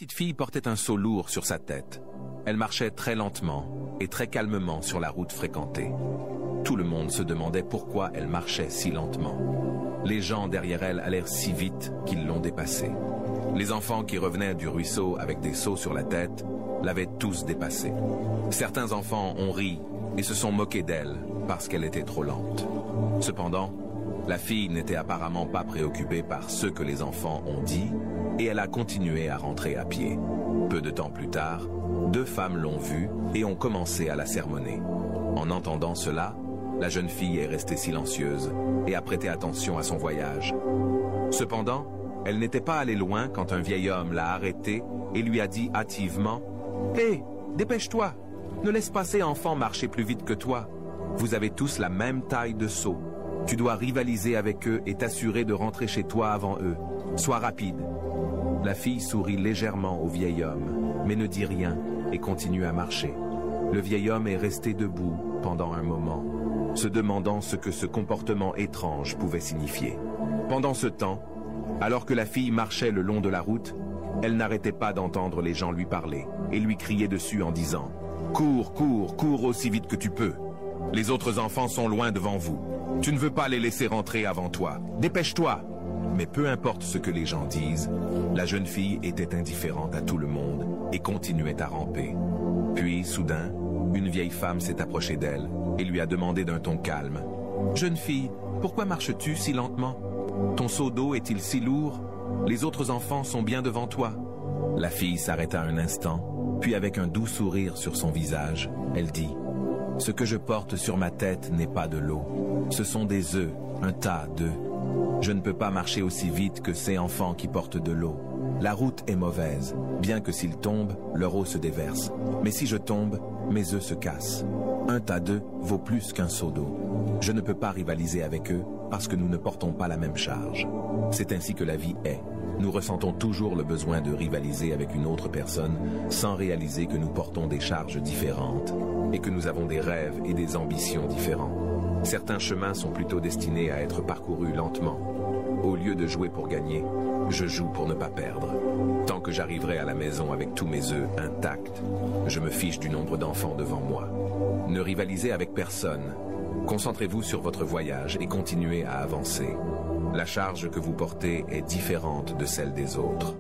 petite fille portait un seau lourd sur sa tête. Elle marchait très lentement et très calmement sur la route fréquentée. Tout le monde se demandait pourquoi elle marchait si lentement. Les gens derrière elle allèrent si vite qu'ils l'ont dépassée. Les enfants qui revenaient du ruisseau avec des seaux sur la tête l'avaient tous dépassée. Certains enfants ont ri et se sont moqués d'elle parce qu'elle était trop lente. Cependant, la fille n'était apparemment pas préoccupée par ce que les enfants ont dit et elle a continué à rentrer à pied. Peu de temps plus tard, 2 femmes l'ont vue et ont commencé à la sermonner. En entendant cela, la jeune fille est restée silencieuse et a prêté attention à son voyage. Cependant, elle n'était pas allée loin quand un vieil homme l'a arrêtée et lui a dit hâtivement « Hé, dépêche-toi! Ne laisse pas ces enfants marcher plus vite que toi. Vous avez tous la même taille de seau. Tu dois rivaliser avec eux et t'assurer de rentrer chez toi avant eux. Sois rapide. » La fille sourit légèrement au vieil homme, mais ne dit rien et continue à marcher. Le vieil homme est resté debout pendant un moment, se demandant ce que ce comportement étrange pouvait signifier. Pendant ce temps, alors que la fille marchait le long de la route, elle n'arrêtait pas d'entendre les gens lui parler et lui crier dessus en disant « Cours, cours, cours aussi vite que tu peux. Les autres enfants sont loin devant vous. Tu ne veux pas les laisser rentrer avant toi. Dépêche-toi !» Mais peu importe ce que les gens disent, la jeune fille était indifférente à tout le monde et continuait à ramper. Puis, soudain, une vieille femme s'est approchée d'elle et lui a demandé d'un ton calme « Jeune fille, pourquoi marches-tu si lentement? Ton seau d'eau est-il si lourd? Les autres enfants sont bien devant toi. » La fille s'arrêta un instant, puis avec un doux sourire sur son visage, elle dit « Ce que je porte sur ma tête n'est pas de l'eau. Ce sont des œufs, un tas d'œufs. Je ne peux pas marcher aussi vite que ces enfants qui portent de l'eau. La route est mauvaise. Bien que s'ils tombent, leur eau se déverse. Mais si je tombe, mes œufs se cassent. Un tas d'œufs vaut plus qu'un seau d'eau. Je ne peux pas rivaliser avec eux parce que nous ne portons pas la même charge. C'est ainsi que la vie est. Nous ressentons toujours le besoin de rivaliser avec une autre personne sans réaliser que nous portons des charges différentes et que nous avons des rêves et des ambitions différents. Certains chemins sont plutôt destinés à être parcourus lentement. Au lieu de jouer pour gagner, je joue pour ne pas perdre. Tant que j'arriverai à la maison avec tous mes œufs intacts, je me fiche du nombre d'enfants devant moi. Ne rivalisez avec personne. Concentrez-vous sur votre voyage et continuez à avancer. La charge que vous portez est différente de celle des autres.